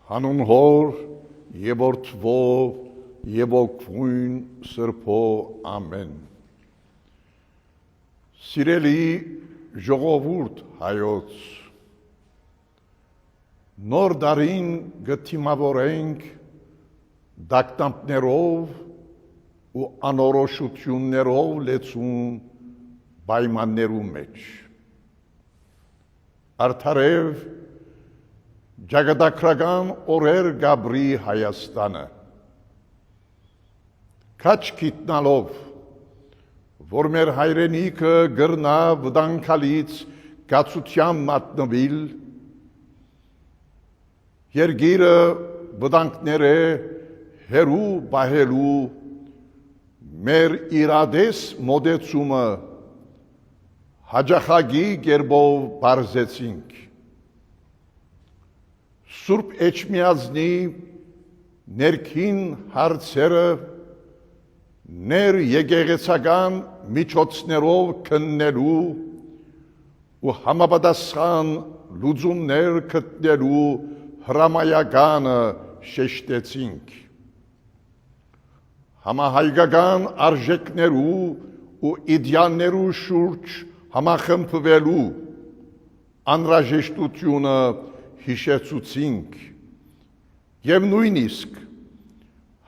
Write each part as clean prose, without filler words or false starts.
Հանուն հոր և որդվո և ոգվույն սրբո ամեն։ Սիրելի ժողովուրդ հայոց, նոր դարին գթիմավորենք դակտամներով ու անորոշություններով լեցուն պայմաններու մեջ։ Արդարև ճակատագրական օրեր գաբրի Հայաստանը, քաչ գիտնալով, որ մեր հայրենիքը գրնա վտանգալից կացության մատնվել, երկիրը վտանգները հերու պահելու մեր իրադես մոտեցումը հաջախագի կերպով բարձեցինք։ Սուրբ Էջմիածնի ներքին հարցերը ներ եկեղեցական միջոցներով քննելու ու համապատասխան լուծումներ գտնելու հրամայականը շեշտեցինք։ Համահայկական արժեքներու ու իդեալներու շուրջ համախմբվելու անհրաժեշտությունը հիշեցուցինք և նույնիսկ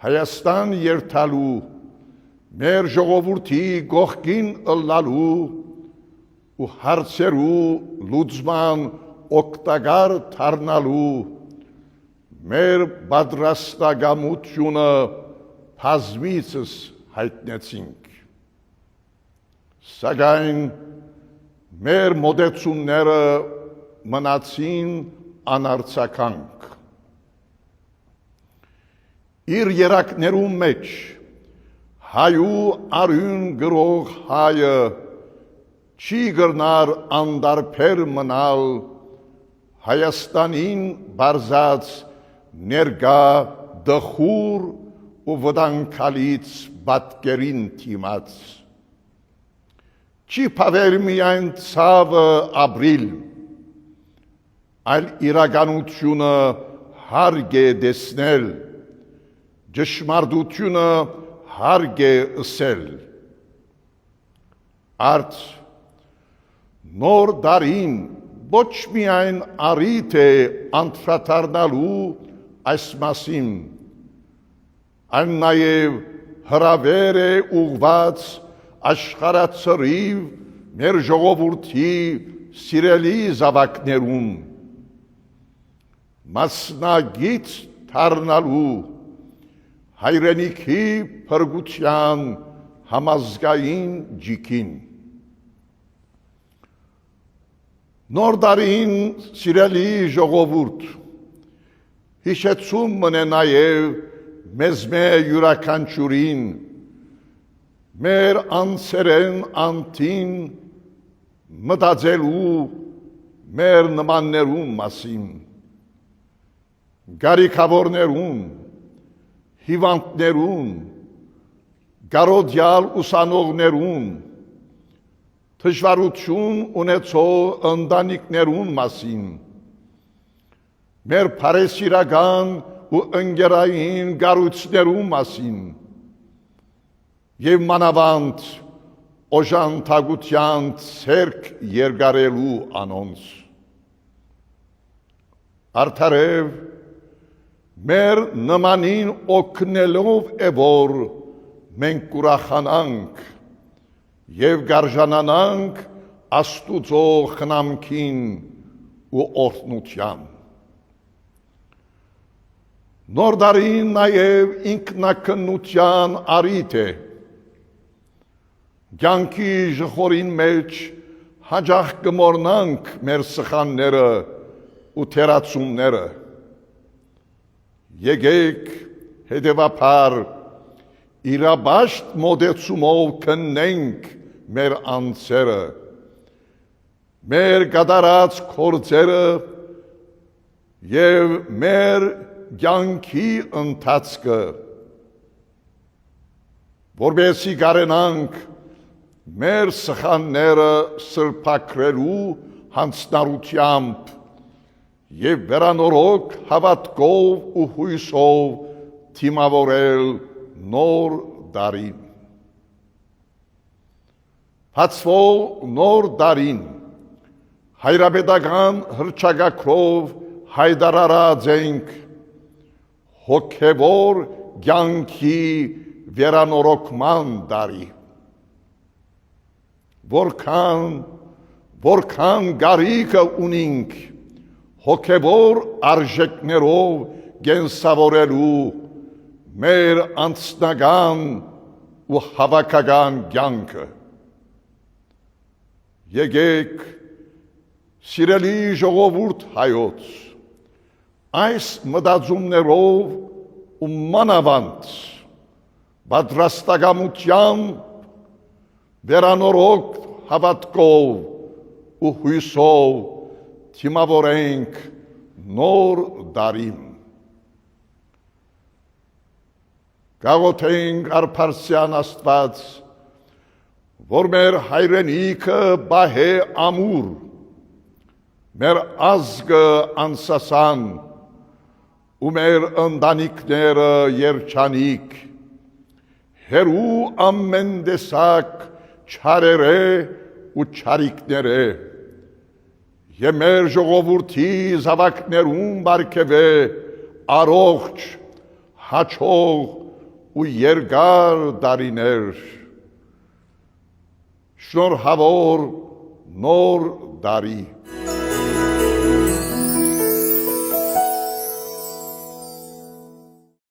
Հայաստան երթալու, մեր ժողովրդի կողքին ըլլալու ու հարցերու լուծման օգտակար դառնալու մեր պատրաստակամությունը բազմիցս հայտնեցինք։ Սակայն մեր մոտեցումները մնացին անարձագանք։ Իր երակներու մեջ հայու արյուն գրող հայը չի գրնար անդարբեր մնալ Հայաստանին բարձած ներկա դխուր ու վտանգալից պատկերին դիմաց։ Չի փավեր միայն ցավը ապրիլ, այլ իրականությունը հարկ է տեսնել, ճշմարտությունը հարկ է ասել։ Արդ նոր դարին ոչ միայն առիթ է անդրադառնալու այս մասին, այլ նաև հրավեր է ուղղված աշխարհացրիվ մեր ժողովրդի սիրելի զավակներուն, մասնագիծ դառնալու հայրենիքի փրկության համազգային ջիքին։ Նոր դարին սիրելի ժողովուրդ, հիշեցում մնե նաև մեզ յուրաքանչյուրին, մեր անձերեն անտին մտածելու մեր նմաններուն մասին, գարիքավորներուն, հիվանդներուն, գարոդյալ ուսանողներուն, դժվարություն ունեցող ընտանիքներուն մասին, մեր բարեսիրական ու ընկերային կառույցներու մասին և մանավանդ օժանդակության ցերկ երկարելու անոնց։ Արդարև մեր նմանին օգնելով է, որ մենք ուրախանանք և գարժանանանք Աստուծո խնամքին ու օրհնության։ Նոր դարին նաև ինքնակնության առիթ է, կյանքի ժխորին մեջ հաջող կմոռնանք մեր սխալները ու թերացումները։ Եկեք հետևաբար իրաբաշտ մոտեցումով քննենք մեր անձերը, մեր կատարած գործերը և մեր կյանքի ընթացքը, որպեսզի կարենանք մեր սխալները սրբագրելու հանձնարարությամբ եւ վերանորոգ հավատքով ու հույսով թիմավորել նոր դարին։ Հացվող նոր դարին հայրապետական հռչակագրով հայտարարած ենք հոգևոր կյանքի վերանորոգման դարի։ Որքան կարիքը ունենք հոգևոր արժեքներով կենսավորելու մեր անձնական ու հավաքական կյանքը։ Եկեք, սիրելի ժողովուրդ հայոց, այս մտածումներով ու մանավանդ պատրաստակամությամբ վերանորոգ հավատքով ու հույսով թիմավորենք նոր դարին։ Գաղութենք արփարսյան Աստված, որ մեր հայրենիքը բահե ամուր, մեր ազգը անսասան ու մեր ընտանիքները երջանիկ, հերու ամեն տեսակ չարերը ու չարիքները, եւ մեր ժողովրդի զավակներուն բարգեւե առողջ, հաճող ու երկար դարիներ, շնորհավոր նոր դարի։